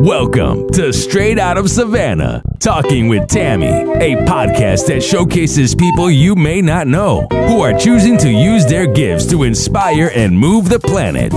Welcome to Straight Out of Savannah, Talking with Tammi, a podcast that showcases people you may not know who are choosing to use their gifts to inspire and move the planet.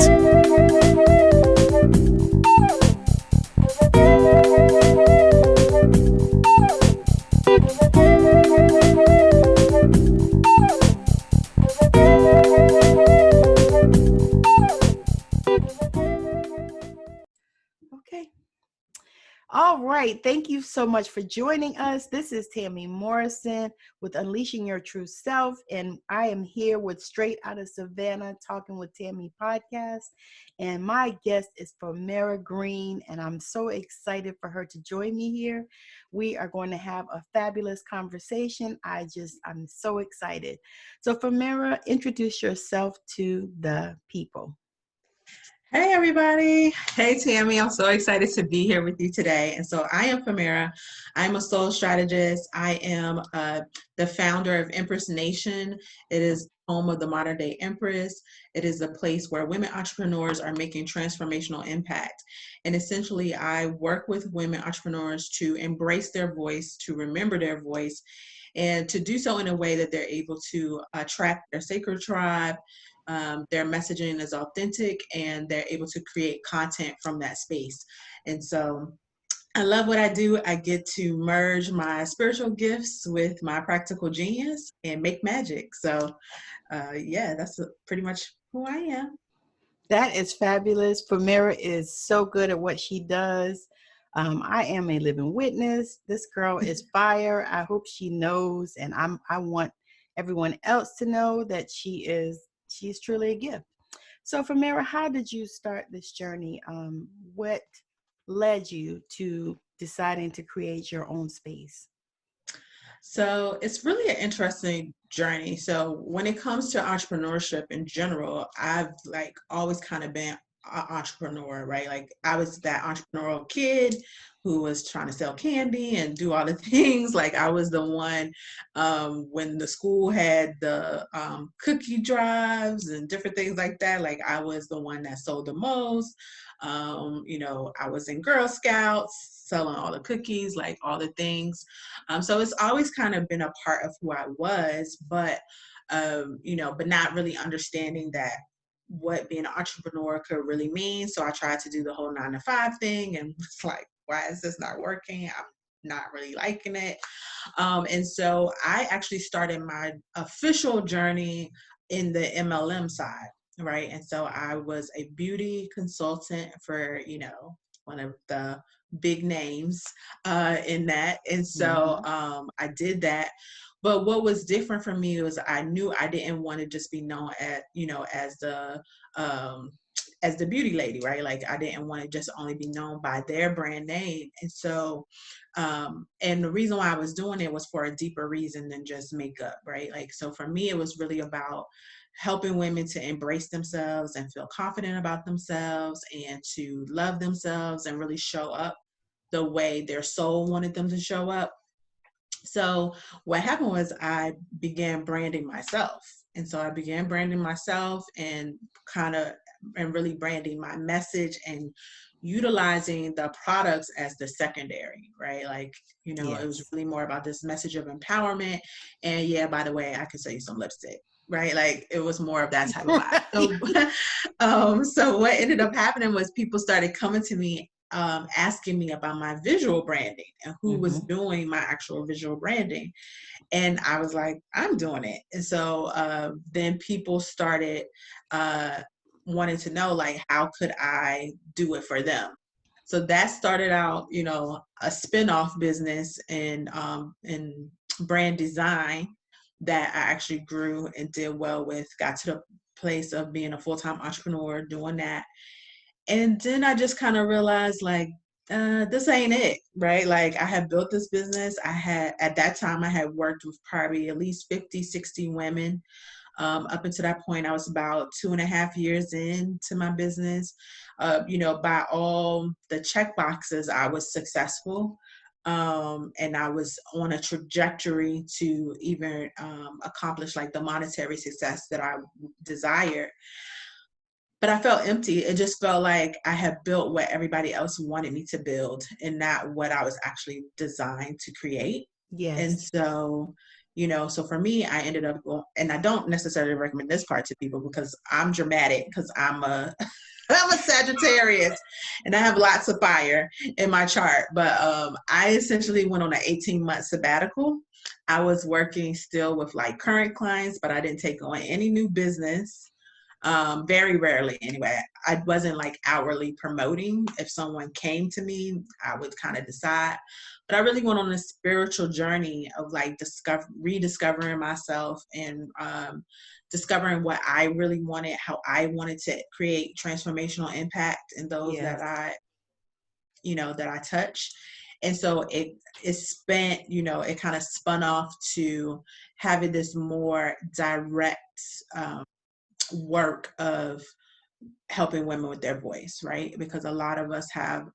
All right. Thank you so much for joining us. This is Tammi Morrison with Unleashing Your True Self, and I am here with Straight Out of Savannah, Talking with Tammi podcast. And my guest is Famira Green, and I'm so excited for her to join me here. We are going to have a fabulous conversation. I'm so excited. So Famira, introduce yourself to the people. Hey everybody. Hey Tammi, I'm so excited to be here with you today. And so I am Famira. I'm a soul strategist. I am the founder of Empress Nation. It is home of the modern day Empress. It is a place where women entrepreneurs are making transformational impact. And essentially I work with women entrepreneurs to embrace their voice, to remember their voice, and to do so in a way that they're able to attract their sacred tribe. Their messaging is authentic and they're able to create content from that space. And so I love what I do. I get to merge my spiritual gifts with my practical genius and make magic. So that's pretty much who I am. That is fabulous. Famira is so good at what she does. I am a living witness. This girl is fire. I hope she knows, and I want everyone else to know that she's truly a gift. So Famira, how did you start this journey? What led you to deciding to create your own space? So it's really an interesting journey. So when it comes to entrepreneurship in general, I've always kind of been an entrepreneur, right? Like I was that entrepreneurial kid who was trying to sell candy and do all the things. Like I was the one when the school had the cookie drives and different things like that. Like I was the one that sold the most. I was in Girl Scouts selling all the cookies, like all the things. So it's always kind of been a part of who I was, but not really understanding that what being an entrepreneur could really mean. So I tried to do the whole 9-to-5 thing and it's like, why is this not working? I'm not really liking it. And so I actually started my official journey in the MLM side, right? And so I was a beauty consultant for, one of the big names in that. And so I did that. But what was different for me was I knew I didn't want to just be known as the beauty lady, right? Like I didn't want to just only be known by their brand name. And so, and the reason why I was doing it was for a deeper reason than just makeup, right? Like, so for me, it was really about helping women to embrace themselves and feel confident about themselves and to love themselves and really show up the way their soul wanted them to show up. So what happened was I began branding myself. And so I began branding myself and really branding my message and utilizing the products as the secondary, right? Like, It was really more about this message of empowerment. And yeah, by the way, I could sell you some lipstick, right? Like it was more of that type of vibe. So what ended up happening was people started coming to me asking me about my visual branding and who was doing my actual visual branding. And I was like, I'm doing it. And so then people started wanting to know, like, how could I do it for them? So that started out, a spin-off business in brand design that I actually grew and did well with, got to the place of being a full-time entrepreneur doing that. And then I just kind of realized, like, this ain't it, right? Like I had built this business. At that time, I had worked with probably at least 50, 60 women. Up until that point, I was about 2.5 years into my business. By all the check boxes, I was successful. And I was on a trajectory to even accomplish like the monetary success that I desired. but I felt empty. It just felt like I had built what everybody else wanted me to build and not what I was actually designed to create. And Yes. so, so for me, I ended up going, and I don't necessarily recommend this part to people because I'm dramatic because I'm a I'm a Sagittarius and I have lots of fire in my chart. But I essentially went on an 18-month sabbatical. I was working still with like current clients, but I didn't take on any new business. Very rarely anyway. I wasn't like outwardly promoting. If someone came to me, I would kind of decide. But I really went on a spiritual journey of like rediscovering myself and discovering what I really wanted, how I wanted to create transformational impact in those Yes. that I touch. And so it spent, it kind of spun off to having this more direct work of helping women with their voice, right? Because a lot of us have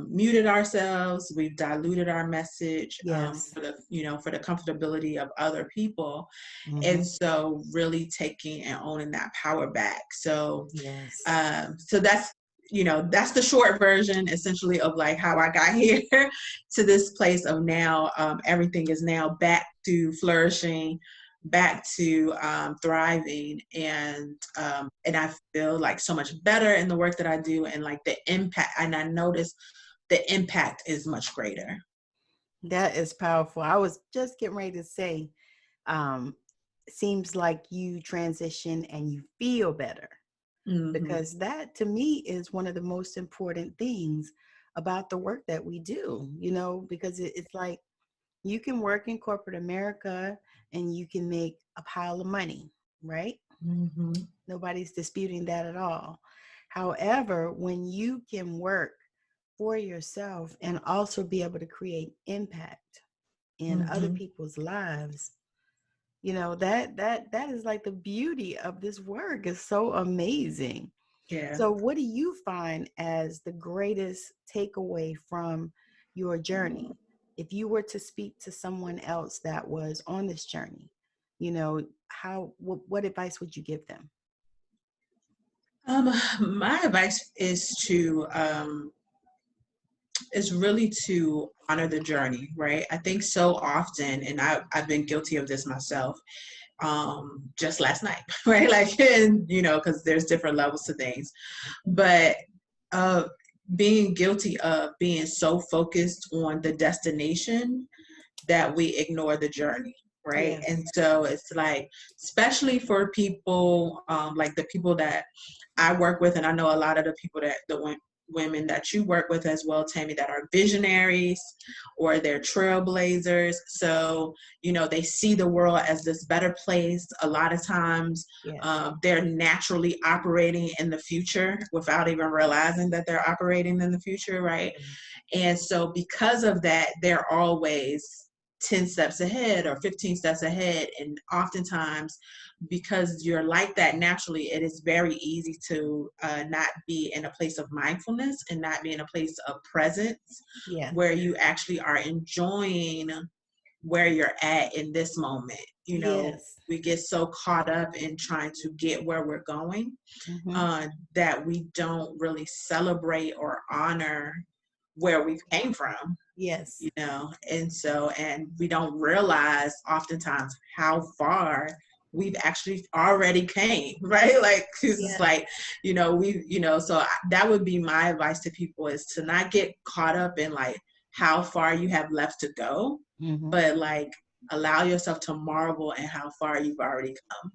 muted ourselves, we've diluted our message Yes. for the comfortability of other people, Mm-hmm. and so really taking and owning that power back. So, Yes. so that's the short version, essentially, of like how I got here to this place of now. Everything is now back to flourishing, back to thriving, and I feel like so much better in the work that I do, and like the impact, and I notice the impact is much greater. That is powerful. I was just getting ready to say, um, seems like you transition and you feel better, Mm-hmm. because that to me is one of the most important things about the work that we do, because it's like you can work in corporate America and you can make a pile of money, right? Mm-hmm. Nobody's disputing that at all. However, when you can work for yourself and also be able to create impact in other Mm-hmm. people's lives, that is like the beauty of this work. Is so amazing. Yeah. So what do you find as the greatest takeaway from your journey? If you were to speak to someone else that was on this journey, what advice would you give them? My advice is really to honor the journey, right? I think so often, and I've been guilty of this myself, just last night, right? Like, and because there's different levels to things, but uh, being guilty of being so focused on the destination that we ignore the journey, right? Yes. And so it's like, especially for people, like the people that I work with, and I know a lot of the people women that you work with as well, Tammy, that are visionaries or they're trailblazers. So, they see the world as this better place. A lot of times, Yes. they're naturally operating in the future without even realizing that they're operating in the future, right? And so because of that, they're always 10 steps ahead or 15 steps ahead. And oftentimes, because you're like that naturally, it is very easy to not be in a place of mindfulness and not be in a place of presence Yes. where you actually are enjoying where you're at in this moment. Yes. We get so caught up in trying to get where we're going Mm-hmm. that we don't really celebrate or honor where we came from, Yes. and we don't realize oftentimes how far we've actually already came, right? Like, cause it's Yes. like, so that would be my advice to people, is to not get caught up in like how far you have left to go, Mm-hmm. but like allow yourself to marvel at how far you've already come.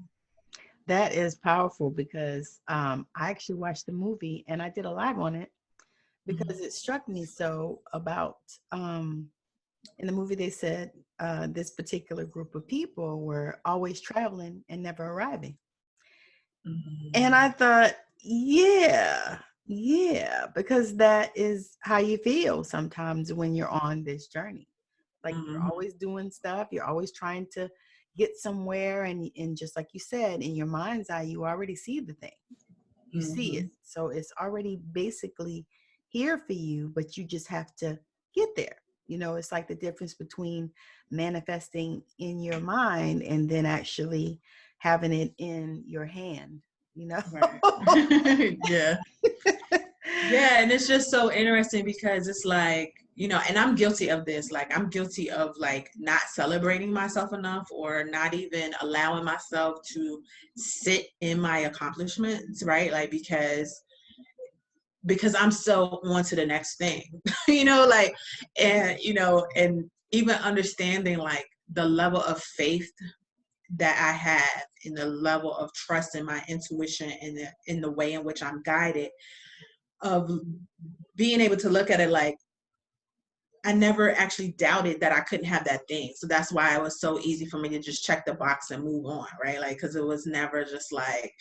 That is powerful, because I actually watched the movie and I did a live on it because it struck me so about in the movie they said this particular group of people were always traveling and never arriving. And I thought, yeah, because that is how you feel sometimes when you're on this journey. Like, you're Mm-hmm. always doing stuff, you're always trying to get somewhere, and just like you said, in your mind's eye, you already see the thing. You see Mm-hmm. it. So it's already basically here for you, but you just have to get there. It's like the difference between manifesting in your mind and then actually having it in your hand. you know? Right. Yeah. Yeah, and it's just so interesting because it's like, and I'm guilty of this. Like, I'm guilty of like not celebrating myself enough or not even allowing myself to sit in my accomplishments, right? Like, because I'm so on to the next thing, like, and even understanding like the level of faith that I have and the level of trust in my intuition and in the way in which I'm guided, of being able to look at it like I never actually doubted that I couldn't have that thing. So that's why it was so easy for me to just check the box and move on, right? Like, because it was never just like,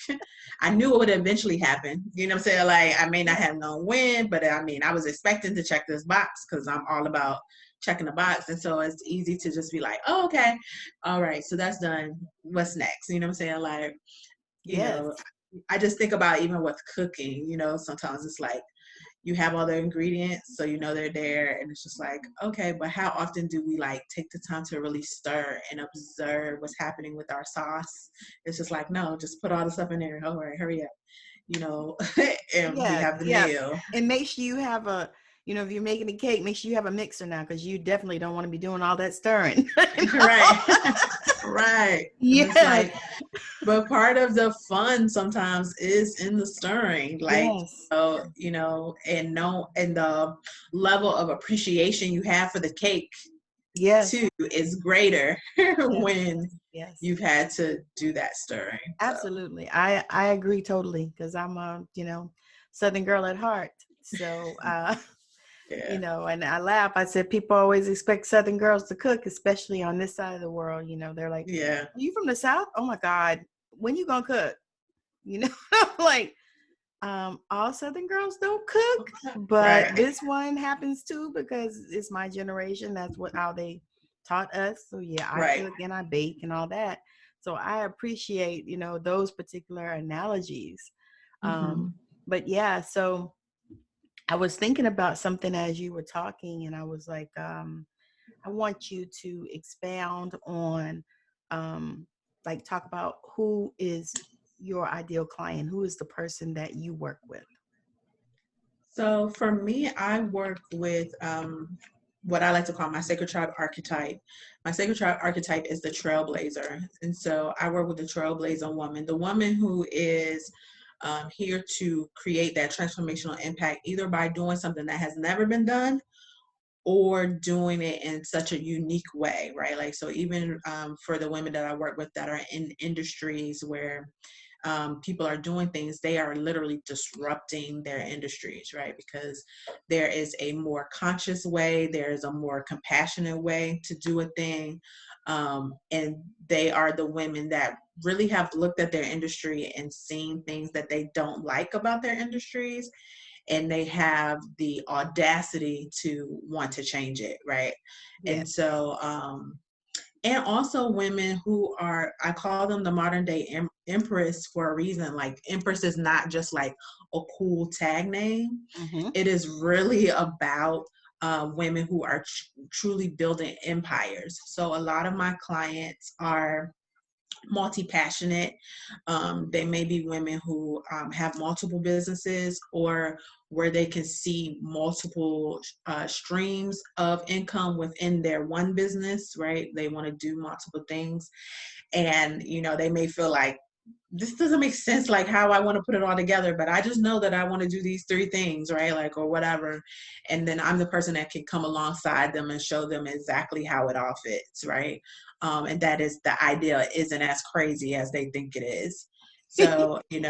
I knew it would eventually happen. You know what I'm saying? Like, I may not have known when, but I mean, I was expecting to check this box because I'm all about checking the box. And so it's easy to just be like, oh, okay. All right. So that's done. What's next? You know what I'm saying? Like, you Yes. know, I just think about even with cooking, sometimes it's like, you have all the ingredients, so they're there, and it's just like, okay, but how often do we like take the time to really stir and observe what's happening with our sauce? It's just like, no, just put all the stuff in there. All right, hurry up, and we Yeah, have the yeah. meal. And make sure you have if you're making a cake, make sure you have a mixer now, because you definitely don't want to be doing all that stirring. Right. Right. And it's Yes. like, but part of the fun sometimes is in the stirring, like, Yes. and the level of appreciation you have for the cake Yes. too is greater Yes. when Yes. you've had to do that stirring. So, Absolutely. I agree totally, because I'm a, Southern girl at heart. So, yeah. and I laugh. I said, people always expect Southern girls to cook, especially on this side of the world. They're like, Yeah. are you from the South? Oh my God. When you gonna cook? Like, all Southern girls don't cook, but Right. this one happens to, because it's my generation. That's how they taught us. So yeah, I Right. cook and I bake and all that. So I appreciate, those particular analogies. Mm-hmm. But yeah, so I was thinking about something as you were talking, and I was like, I want you to expound on, like, talk about who is your ideal client, who is the person that you work with. So for me, I work with what I like to call my sacred tribe archetype. My sacred tribe archetype is the trailblazer. And so I work with the trailblazer woman, the woman who is here to create that transformational impact, either by doing something that has never been done or doing it in such a unique way, right? Like, so even for the women that I work with that are in industries where people are doing things, they are literally disrupting their industries, right? Because there is a more conscious way, there is a more compassionate way to do a thing. And they are the women that really have looked at their industry and seen things that they don't like about their industries, and they have the audacity to want to change it, right? Yeah. And so and also women who are, I call them the modern day empress for a reason. Like, empress is not just like a cool tag name. Mm-hmm. It is really about women who are truly building empires. So a lot of my clients are multi-passionate. They may be women who have multiple businesses, or where they can see multiple streams of income within their one business, right? They want to do multiple things, and they may feel like, this doesn't make sense, like how I want to put it all together, but I just know that I want to do these three things, right? Like, or whatever. And then I'm the person that can come alongside them and show them exactly how it all fits, right? And that is, the idea isn't as crazy as they think it is. So, Yes,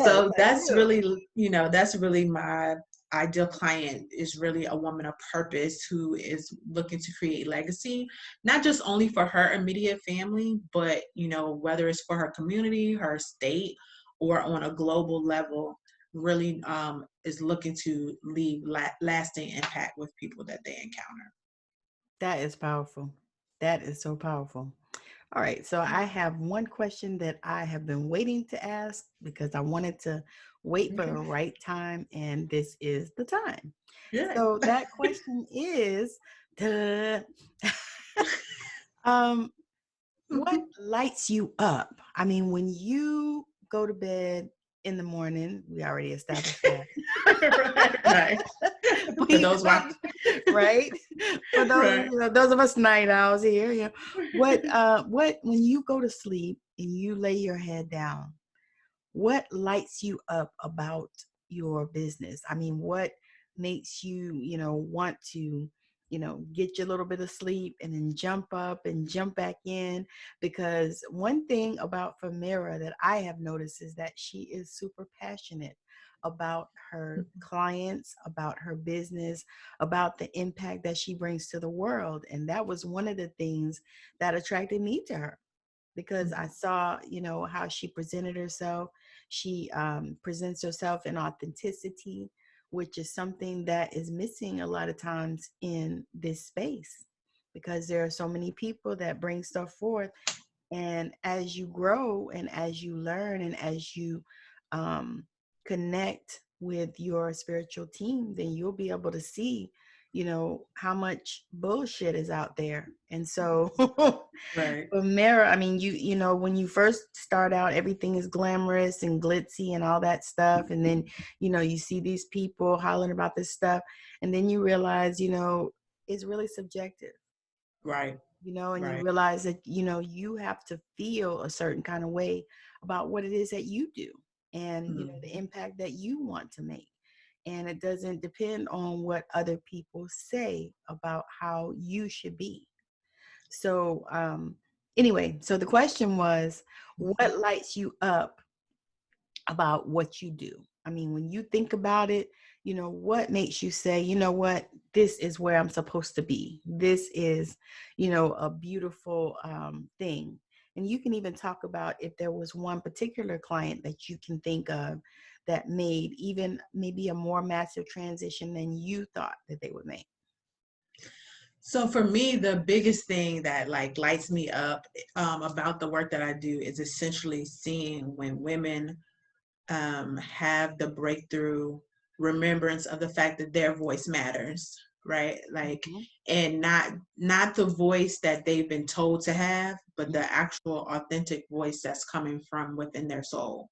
so I that's do. really, that's really my ideal client, is really a woman of purpose who is looking to create legacy, not just only for her immediate family, but whether it's for her community, her state, or on a global level, really is looking to leave lasting impact with people that they encounter. That is powerful. That is so powerful. All right. So I have one question that I have been waiting to ask, because I wanted to wait for the Okay. right time, and this is the time. Yeah. So that question is, um, What lights you up? I mean, when you go to bed in the morning, we already established that. Right. For When you those go, watching. right? For those, Right. those of us night owls here, what when you go to sleep and you lay your head down, what lights you up about your business? I mean, what makes you, want to, get your little bit of sleep and then jump up and jump back in? Because one thing about Famira that I have noticed is that she is super passionate about her clients, about her business, about the impact that she brings to the world. And that was one of the things that attracted me to her, because I saw, how she presented herself. She presents herself in authenticity, which is something that is missing a lot of times in this space, because there are so many people that bring stuff forth. And as you grow and as you learn and as you um, connect with your spiritual team, then you'll be able to see, how much bullshit is out there. And so Right. but Mara, I mean, when you first start out, everything is glamorous and glitzy and all that stuff. And then, you see these people hollering about this stuff. And then you realize, it's really subjective, Right. and you Right. realize that, you have to feel a certain kind of way about what it is that you do and, the impact that you want to make. And it doesn't depend on what other people say about how you should be. So, anyway, so the question was, what lights you up about what you do? I mean, when you think about it, what makes you say, what, this is where I'm supposed to be. This is, a beautiful thing. And you can even talk about if there was one particular client that you can think of that made even maybe a more massive transition than you thought that they would make. So for me, the biggest thing that like lights me up about the work that I do is essentially seeing when women have the breakthrough remembrance of the fact that their voice matters, right? Like, Mhm. and not the voice that they've been told to have, but the actual authentic voice that's coming from within their soul.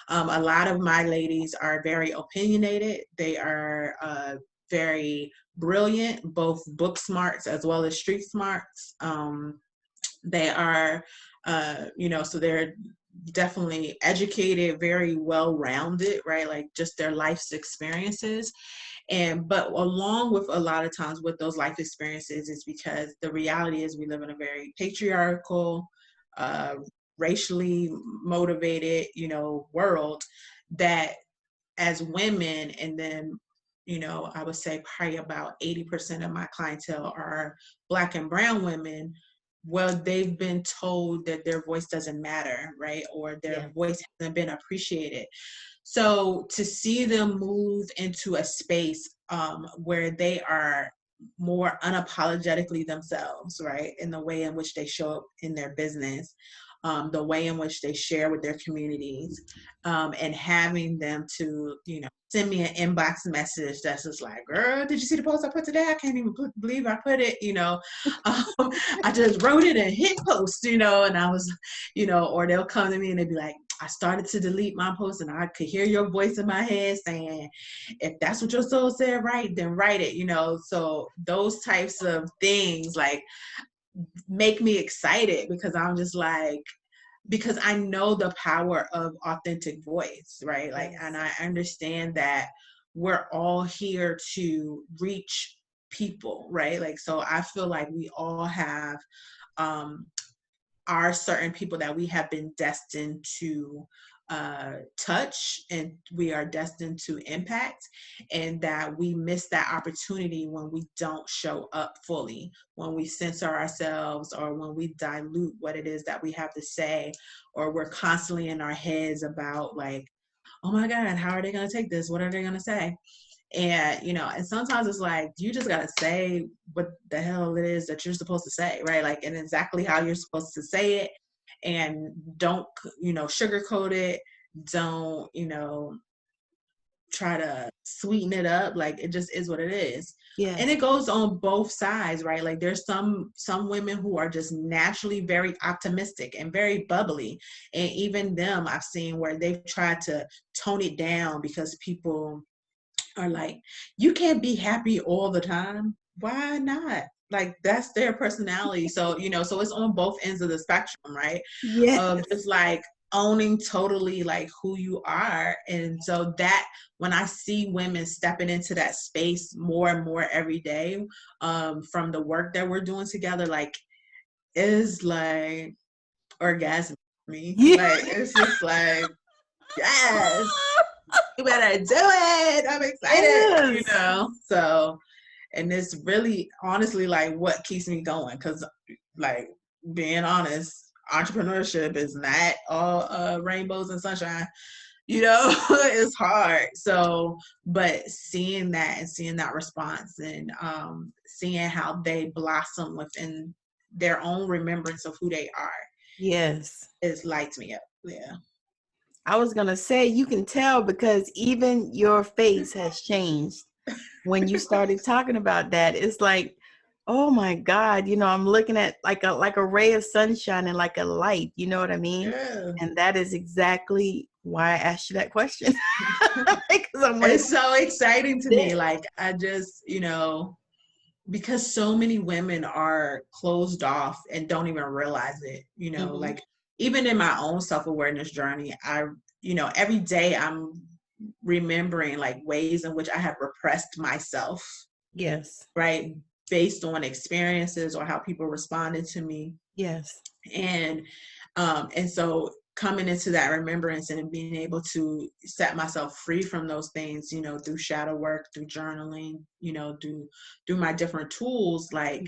A lot of my ladies are very opinionated. They are very brilliant, both book smarts as well as street smarts. They are, so they're definitely educated, very well rounded, right? Like just their life's experiences. But along with a lot of times with those life experiences is because the reality is we live in a very patriarchal, uh, racially motivated, world that as women, and then, I would say probably about 80% of my clientele are Black and brown women. Well, they've been told that their voice doesn't matter, right? Or their Yeah. voice hasn't been appreciated. So to see them move into a space where they are more unapologetically themselves, right? In the way in which they show up in their business, the way in which they share with their communities, and having them to, send me an inbox message that's just like, girl, did you see the post I put today? I can't even believe I put it, I just wrote it and hit post, and I was, or they'll come to me and they'll be like, I started to delete my post and I could hear your voice in my head saying, if that's what your soul said, right, then write it, So those types of things like make me excited because I'm just like, because I know the power of authentic voice, right? Like, and Yes. I understand that we're all here to reach people, right? Like, so I feel like we all have um, are certain people that we have been destined to touch and we are destined to impact, and that we miss that opportunity when we don't show up fully, when we censor ourselves or when we dilute what it is that we have to say, or we're constantly in our heads about like, oh my God, how are they going to take this? What are they going to say? And, and sometimes it's like, you just got to say what the hell it is that you're supposed to say, right? Like, and exactly how you're supposed to say it. And don't, sugarcoat it. Don't, try to sweeten it up. Like, it just is what it is. Yes. And it goes on both sides, right? Like, there's some women who are just naturally very optimistic and very bubbly. And even them I've seen where they've tried to tone it down because people are like, you can't be happy all the time. Why not? Like, that's their personality. So, so it's on both ends of the spectrum, right? Yes. Of just like owning totally like who you are. And so that when I see women stepping into that space more and more every day, from the work that we're doing together, like, is like orgasm for me. Yeah. Like, it's just like, yes, you better do it. I'm excited, Yes. So, and it's really honestly like what keeps me going, because like, being honest, entrepreneurship is not all rainbows and sunshine. It's hard. So, but seeing that and seeing that response, and seeing how they blossom within their own remembrance of who they are, Yes. it lights me up. Yeah. I was going to say, you can tell because even your face has changed when you started talking about that. It's like, oh my God, I'm looking at like a ray of sunshine and like a light, you know what I mean? Yeah. And that is exactly why I asked you that question. Because I'm like, It's so exciting to me. Like, I just, because so many women are closed off and don't even realize it, like, even in my own self-awareness journey, every day I'm remembering like ways in which I have repressed myself. Yes. Right. Based on experiences or how people responded to me. Yes. And so coming into that remembrance and being able to set myself free from those things, through shadow work, through journaling, through my different tools, like,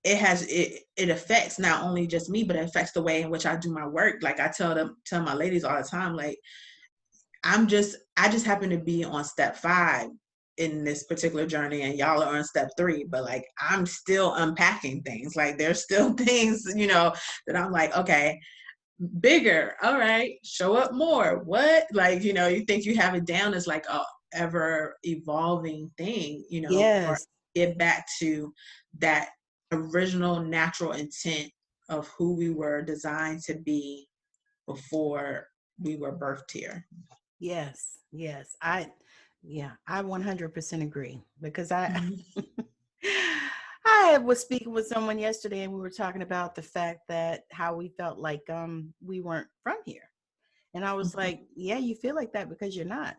it affects not only just me, but it affects the way in which I do my work. Like, I tell my ladies all the time, like, I just happen to be on step 5 in this particular journey, and y'all are on step 3, but like, I'm still unpacking things. Like, there's still things, that I'm like, okay, bigger. All right, show up more. What? Like, you think you have it down as like a ever evolving thing, or Yes. get back to that original natural intent of who we were designed to be before we were birthed here. Yes. Yes. I 100% agree, because I I was speaking with someone yesterday and we were talking about the fact that how we felt like we weren't from here. And I was like, yeah, you feel like that because you're not.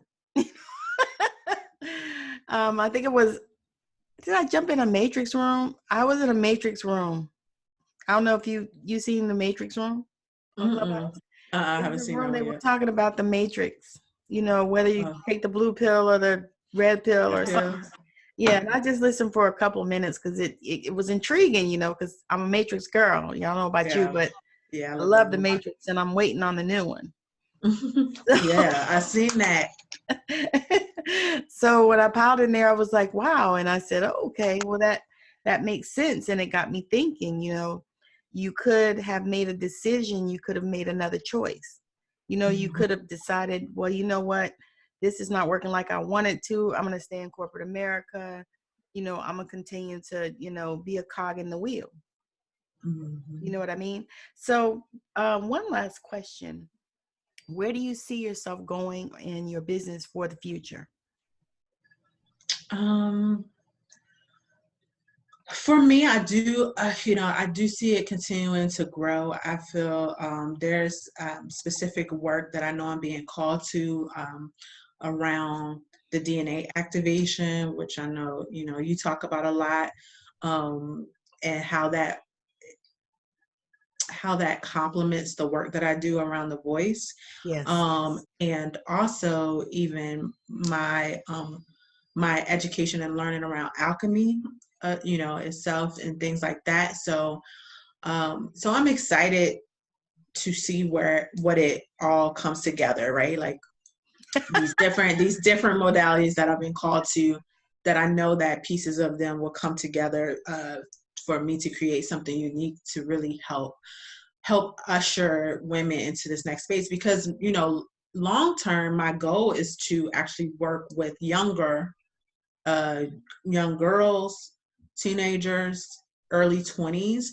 I think it was, did I jump in a Matrix room? I was in a Matrix room. I don't know if you seen the Matrix room on Clubhouse. I In haven't the seen room, that they one were yet. talking about the Matrix, whether you take the blue pill or the red pill or something. Yeah, and I just listened for a couple of minutes because it was intriguing, because I'm a Matrix girl. Y'all know about you, but yeah, I love the Matrix, and I'm waiting on the new one. Yeah, I seen that. So when I piled in there, I was like, wow. And I said, oh, okay, well, that makes sense. And it got me thinking, you could have made a decision. You could have made another choice. You could have decided, well, you know what? This is not working like I wanted to. I'm going to stay in corporate America. I'm going to continue to, be a cog in the wheel. You know what I mean? So one last question. Where do you see yourself going in your business for the future? For me, I do, I do see it continuing to grow. I feel there's specific work that I know I'm being called to around the DNA activation, which I know, you talk about a lot, and how that complements the work that I do around the voice. Yes. And also even my education and learning around alchemy, itself and things like that. So I'm excited to see what it all comes together, right? Like these different modalities that I've been called to, that I know that pieces of them will come together for me to create something unique to really help usher women into this next space. Because, long term, my goal is to actually work with uh, young girls, teenagers, early 20s,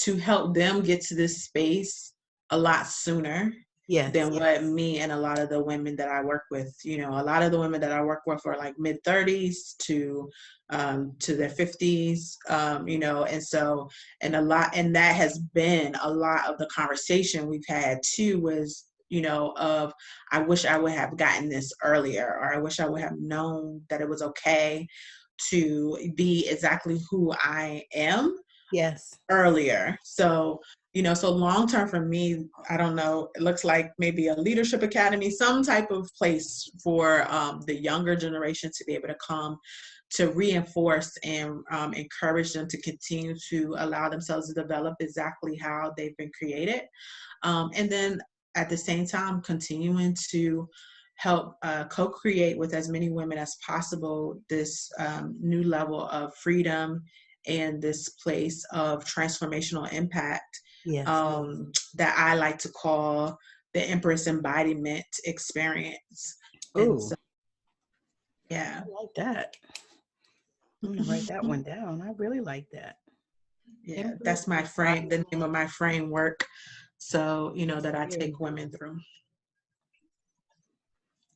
to help them get to this space a lot sooner Yes. than what me and a lot of the women that I work with, a lot of the women that I work with are like mid 30s to their 50s, and so, and that has been a lot of the conversation we've had too, was, of, I wish I would have gotten this earlier, or I wish I would have known that it was okay to be exactly who I am Yes. earlier. So, so long term for me, I don't know, it looks like maybe a leadership academy, some type of place for the younger generation to be able to come to reinforce and encourage them to continue to allow themselves to develop exactly how they've been created. And then at the same time, continuing to help co-create with as many women as possible this new level of freedom and this place of transformational impact, Yes. that I like to call the Empress Embodiment experience. And Oh, so, yeah. I like that. I'm gonna write that one down. I really like that. Yeah, Empress that's my frame, the name of my framework. So, that I Very take women through.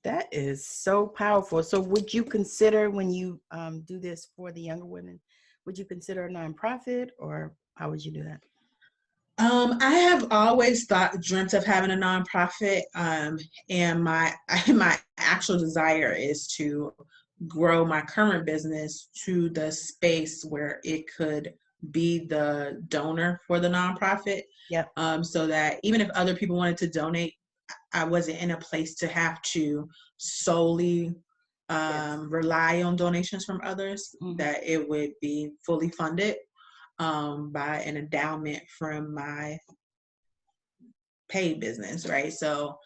That is so powerful. So, would you consider, when you do this for the younger women, would you consider a nonprofit, or how would you do that? I have always dreamt of having a nonprofit, and my my actual desire is to grow my current business to the space where it could be the donor for the nonprofit, Yep. so that even if other people wanted to donate, I wasn't in a place to have to solely Yes. rely on donations from others, Mhm. that it would be fully funded by an endowment from my paid business, right? So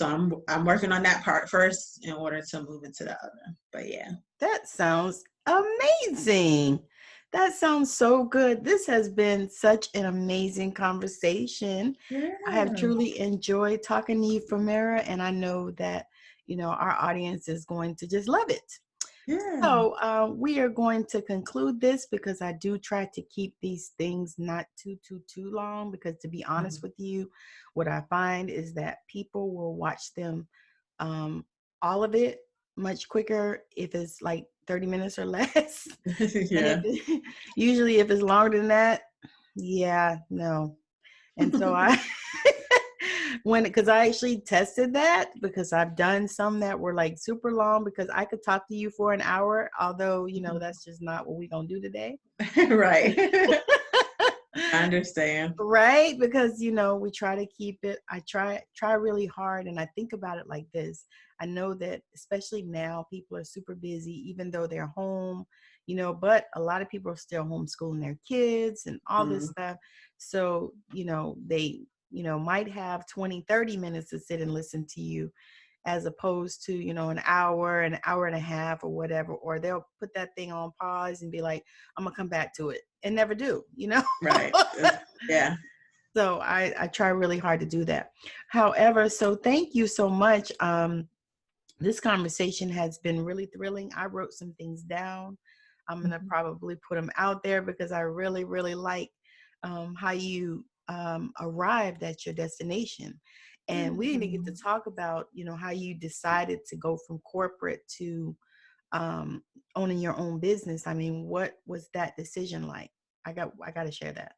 I'm working on that part first in order to move into the other. But yeah. That sounds amazing. That sounds so good. This has been such an amazing conversation. I have Yeah. truly enjoyed talking to you, Famira, and I know that, our audience is going to just love it. Yeah. So we are going to conclude this, because I do try to keep these things not too long, because to be honest with you, what I find is that people will watch them, um, all of it, much quicker if it's like 30 minutes or less. And Yeah. usually if it's longer than that, yeah, no. And so because I actually tested that, because I've done some that were like super long, because I could talk to you for an hour, although, that's just not what we're going to do today. Right. I understand. Right? Because, we try to keep it, I try really hard. And I think about it like this. I know that especially now, people are super busy, even though they're home, but a lot of people are still homeschooling their kids and all this Mm, stuff. So, they, might have 20-30 minutes to sit and listen to you, as opposed to, an hour and a half or whatever, or they'll put that thing on pause and be like, I'm gonna come back to it, and never do. right. Yeah. So I try really hard to do that. However, so thank you so much. This conversation has been really thrilling. I wrote some things down. I'm going to Mhm. probably put them out there, because I really, really like how you arrived at your destination. And we didn't get to talk about, how you decided to go from corporate to owning your own business. I mean, what was that decision like? I got to share that.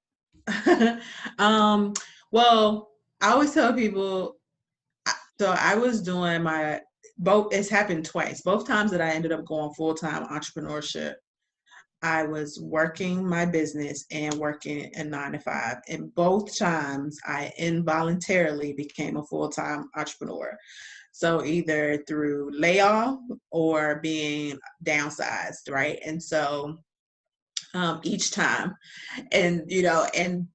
um, well, I always tell people, so I was doing it's happened twice. Both times that I ended up going full-time entrepreneurship, I was working my business and working a 9 to 5. And both times I involuntarily became a full-time entrepreneur. So either through layoff or being downsized, right? And so each time, and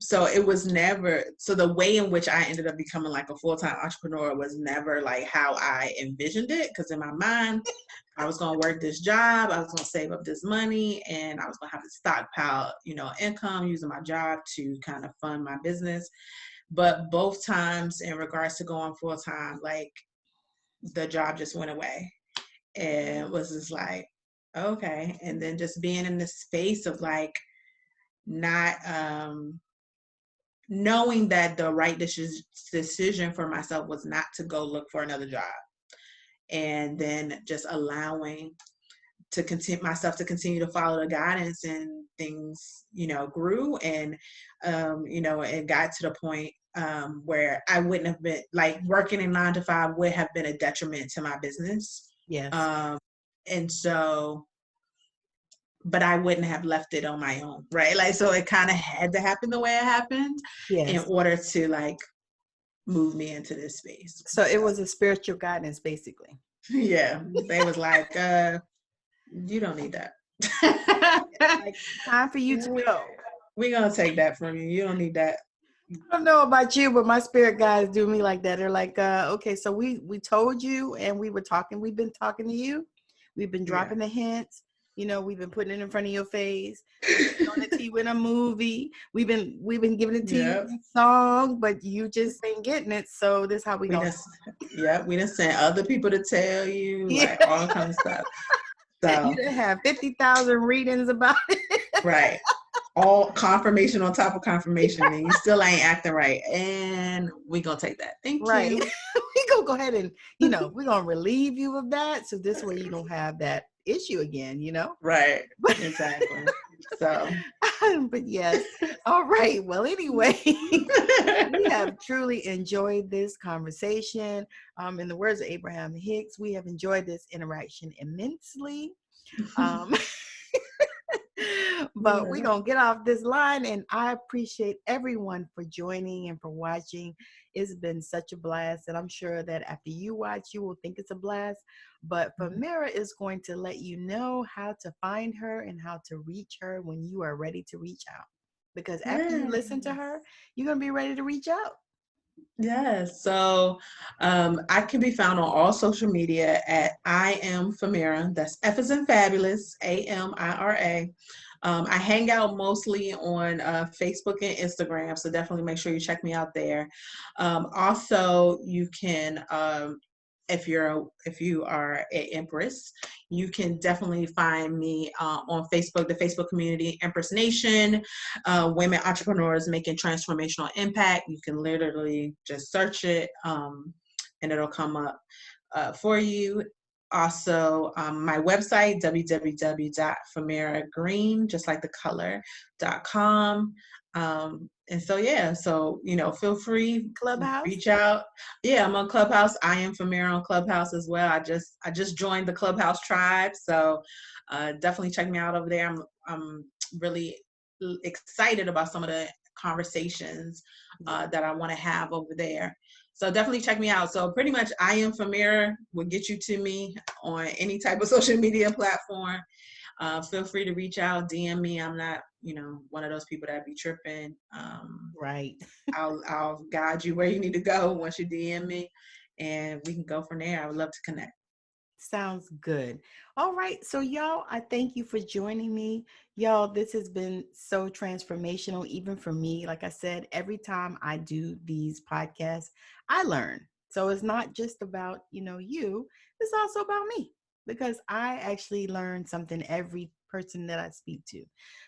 so it was never, so the way in which I ended up becoming like a full-time entrepreneur was never like how I envisioned it, because in my mind I was going to work this job, I was going to save up this money, and I was going to have to stockpile income using my job to kind of fund my business. But both times, in regards to going full-time, like the job just went away. And it was just like, okay. And then just being in the space of like not knowing that the right decision for myself was not to go look for another job. And then just allowing to continue myself to continue to follow the guidance, and things, grew. And, it got to the point where I wouldn't have been like working in 9 to 5 would have been a detriment to my business. Yes. And so, but I wouldn't have left it on my own. Right. Like, so it kind of had to happen the way it happened in Yes. order to like move me into this space. So it was a spiritual guidance, basically. Yeah. They was like, you don't need that. Like, time for you to go. We're going to take that from you. You don't need that. I don't know about you, but my spirit guides do me like that. They're like, okay, so we told you, and we've been talking to you. We've been dropping the hints. We've been putting it in front of your face. On the TV in a movie. We've been giving it to you in a song, but you just ain't getting it. So this is how we go. We done sent other people to tell you, like all kinds of stuff. So you done have 50,000 readings about it. Right. All confirmation on top of confirmation, and you still ain't acting right. And we gonna take that. Thank you. We gonna go ahead and, we're gonna relieve you of that. So this way you don't have that issue again, Right. Exactly. So but yes. All right. Well, anyway, we have truly enjoyed this conversation. In the words of Abraham Hicks, we have enjoyed this interaction immensely. But we're going to get off this line, and I appreciate everyone for joining and for watching. It's been such a blast, and I'm sure that after you watch, you will think it's a blast. But Famira is going to let you know how to find her and how to reach her when you are ready to reach out. Because after you listen to her, you're going to be ready to reach out. Yes. So I can be found on all social media at I am Famira. That's F as in fabulous, Amira. I hang out mostly on Facebook and Instagram, so definitely make sure you check me out there. Also, you can, if you are an Empress, you can definitely find me on Facebook, the Facebook community, Empress Nation, Women Entrepreneurs Making Transformational Impact. You can literally just search it, and it'll come up for you. Also, my website, www.famiragreen, just like the color.com. And so, feel free, Clubhouse, reach out. Yeah, I'm on Clubhouse. I am Famira on Clubhouse as well. I just joined the Clubhouse tribe. So definitely check me out over there. I'm really excited about some of the conversations that I want to have over there. So definitely check me out. So pretty much I am Famira will get you to me on any type of social media platform. Feel free to reach out, DM me. I'm not, one of those people that be tripping. right. I'll guide you where you need to go once you DM me, and we can go from there. I would love to connect. Sounds good. All right. So y'all, I thank you for joining me. Y'all, this has been so transformational, even for me. Like I said, every time I do these podcasts, I learn. So it's not just about, you, it's also about me, because I actually learn something every person that I speak to.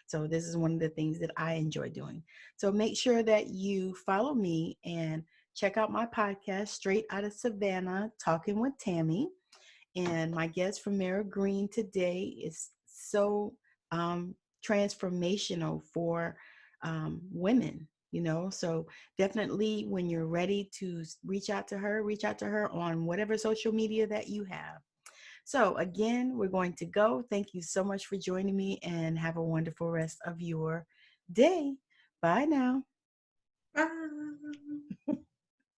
So this is one of the things that I enjoy doing. So make sure that you follow me and check out my podcast, Straight Outta Savannah, Talking with Tammi. And my guest, Famira Green, today is so transformational for women, So definitely when you're ready to reach out to her on whatever social media that you have. So again, we're going to go. Thank you so much for joining me, and have a wonderful rest of your day. Bye now.